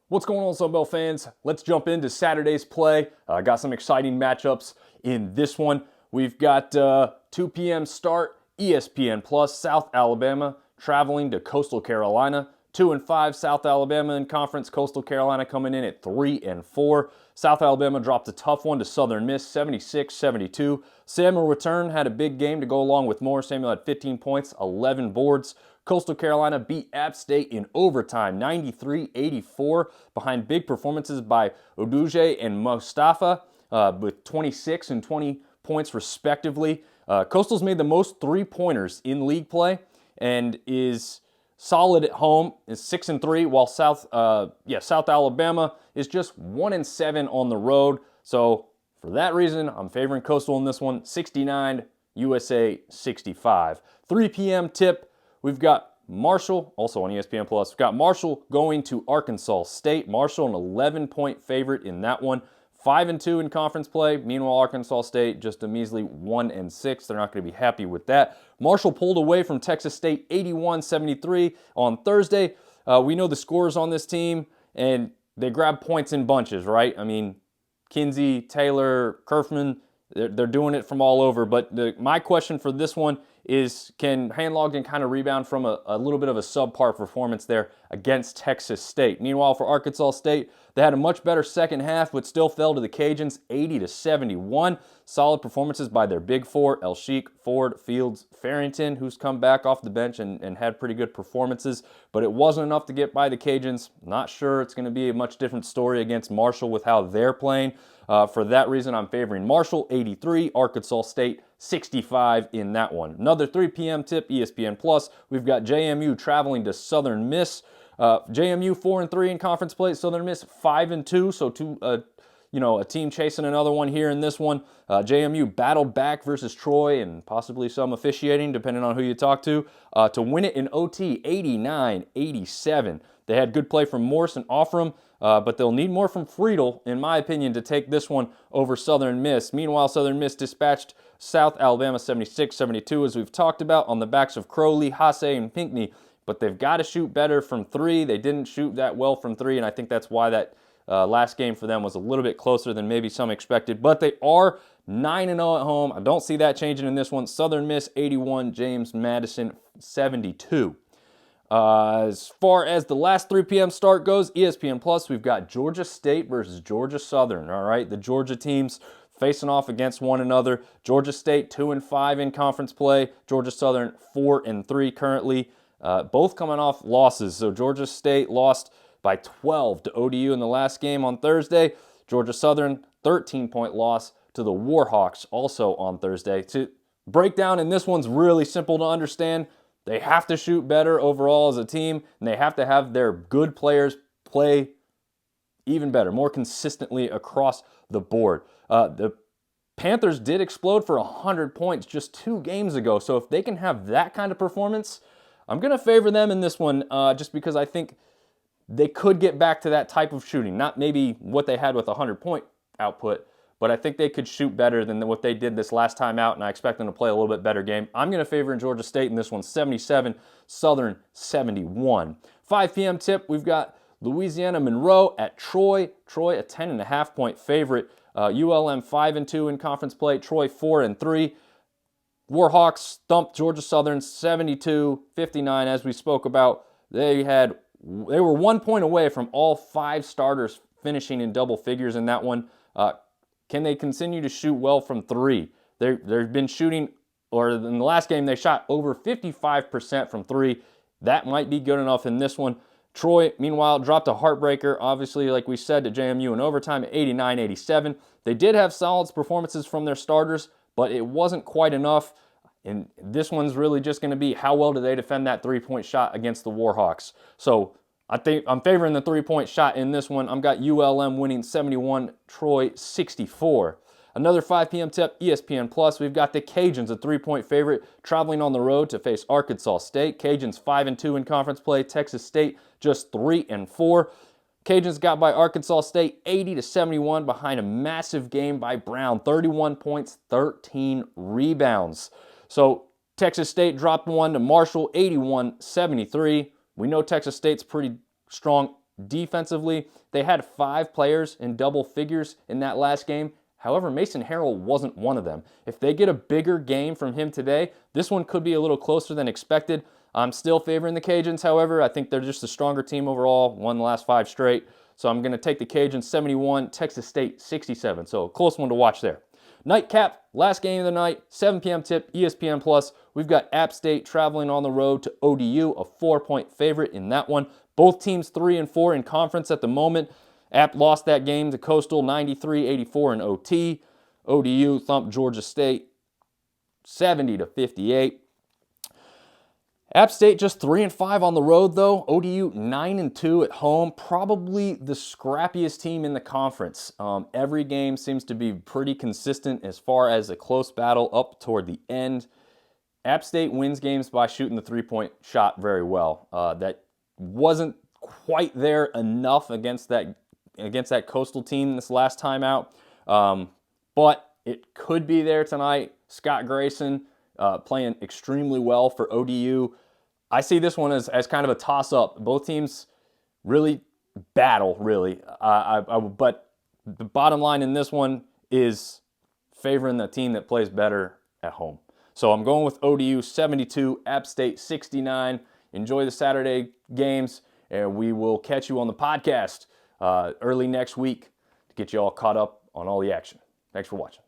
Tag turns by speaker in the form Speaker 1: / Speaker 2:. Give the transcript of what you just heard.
Speaker 1: What's going on, Sunbelt fans? Let's jump into Saturday's play. Got some exciting matchups in this one. We've got 2 p.m. start, ESPN Plus, South Alabama traveling to Coastal Carolina. 2-5 South Alabama in conference. Coastal Carolina coming in at 3-4. South Alabama dropped a tough one to Southern Miss, 76-72. Samuel returned, had a big game to go along with more. Samuel had 15 points, 11 boards. Coastal Carolina beat App State in overtime, 93-84, behind big performances by Oduje and Mustafa with 26 and 20 points respectively. Coastal's made the most three-pointers in league play and is solid at home, is 6-3, while South Alabama is just 1-7 on the road. So for that reason, I'm favoring Coastal in this one, 69, USA 65. 3 p.m. tip. We've got Marshall, also on ESPN Plus. We've got Marshall going to Arkansas State. Marshall, an 11-point favorite in that one. 5-2 in conference play. Meanwhile, Arkansas State just a measly 1-6. They're not going to be happy with that. Marshall pulled away from Texas State 81-73 on Thursday. We know the scores on this team, and they grab points in bunches, right? I mean, Kinsey, Taylor, Kerfman, they're doing it from all over. But my question for this one is, can Handlogden kind of rebound from a little bit of a subpar performance there against Texas State? Meanwhile, for Arkansas State, they had a much better second half, but still fell to the Cajuns 80-71. Solid performances by their big four, El Sheik, Ford, Fields, Farrington, who's come back off the bench and had pretty good performances, but it wasn't enough to get by the Cajuns. Not sure it's going to be a much different story against Marshall with how they're playing. For that reason, I'm favoring Marshall 83, Arkansas State 65 in that one. Another 3 p.m. tip, ESPN Plus. We've got JMU traveling to Southern Miss. JMU 4-3 in conference play. Southern Miss 5-2. So a team chasing another one here in this one. JMU battled back versus Troy and possibly some officiating, depending on who you talk to win it in OT 89-87. They had good play from Morse and Offram, but they'll need more from Friedel, in my opinion, to take this one over Southern Miss. Meanwhile, Southern Miss dispatched South Alabama 76-72, as we've talked about, on the backs of Crowley, Hasse, and Pinckney. But they've got to shoot better from three. They didn't shoot that well from three, and I think that's why that last game for them was a little bit closer than maybe some expected. But they are 9-0 at home. I don't see that changing in this one. Southern Miss 81, James Madison 72. As far as the last 3 p.m. start goes, ESPN Plus, we've got Georgia State versus Georgia Southern. All right, the Georgia teams facing off against one another. Georgia State 2-5 in conference play. Georgia Southern 4-3 currently. Both coming off losses. So Georgia State lost by 12 to ODU in the last game on Thursday. Georgia Southern 13-point loss to the Warhawks also on Thursday. To break down, and this one's really simple to understand. They have to shoot better overall as a team, and they have to have their good players play even better, more consistently across the board. The Panthers did explode for 100 points just 2 games ago, so if they can have that kind of performance, I'm going to favor them in this one just because I think they could get back to that type of shooting. Not maybe what they had with 100-point output, but I think they could shoot better than what they did this last time out, and I expect them to play a little bit better game. I'm going to favor Georgia State in this one, 77, Southern 71. 5 p.m. tip, we've got Louisiana Monroe at Troy. Troy, a 10.5-point favorite. ULM 5-2 in conference play. Troy 4-3. Warhawks thumped Georgia Southern 72-59, as we spoke about. They were 1 point away from all 5 starters finishing in double figures in that one. Can they continue to shoot well from three? They've been shooting, or in the last game, they shot over 55% from three. That might be good enough in this one. Troy, meanwhile, dropped a heartbreaker, obviously, like we said, to JMU in overtime at 89-87. They did have solid performances from their starters, but it wasn't quite enough. And this one's really just going to be how well do they defend that three-point shot against the Warhawks. So I think I'm favoring the three-point shot in this one. I've got ULM winning 71, Troy 64. Another 5 p.m. tip, ESPN Plus. We've got the Cajuns, a 3-point favorite, traveling on the road to face Arkansas State. Cajuns 5-2 in conference play. Texas State just 3-4. Cajuns got by Arkansas State 80-71 behind a massive game by Brown. 31 points, 13 rebounds. So Texas State dropped one to Marshall, 81-73. We know Texas State's pretty strong Defensively, they had 5 players in double figures in that last game. However, Mason Harrell wasn't one of them. If they get a bigger game from him today, this one could be a little closer than expected. I'm still favoring the Cajuns, however. I think they're just a stronger team overall, won the last 5 straight. So I'm going to take the Cajuns 71, Texas State 67. So a close one to watch there. Nightcap, last game of the night, 7 p.m. tip, ESPN+. We've got App State traveling on the road to ODU, a 4-point favorite in that one. Both teams 3-4 in conference at the moment. App lost that game to Coastal 93-84 in OT. ODU thumped Georgia State 70-58. App State just 3-5 on the road though. ODU 9-2 at home. Probably the scrappiest team in the conference. Every game seems to be pretty consistent as far as a close battle up toward the end. App State wins games by shooting the 3-point shot very well. That wasn't quite there enough against that Coastal team this last time out. But it could be there tonight. Scott Grayson playing extremely well for ODU. I see this one as kind of a toss-up. Both teams really battle, really. But the bottom line in this one is favoring the team that plays better at home. So I'm going with ODU 72, App State 69. Enjoy the Saturday games, and we will catch you on the podcast early next week to get you all caught up on all the action. Thanks for watching.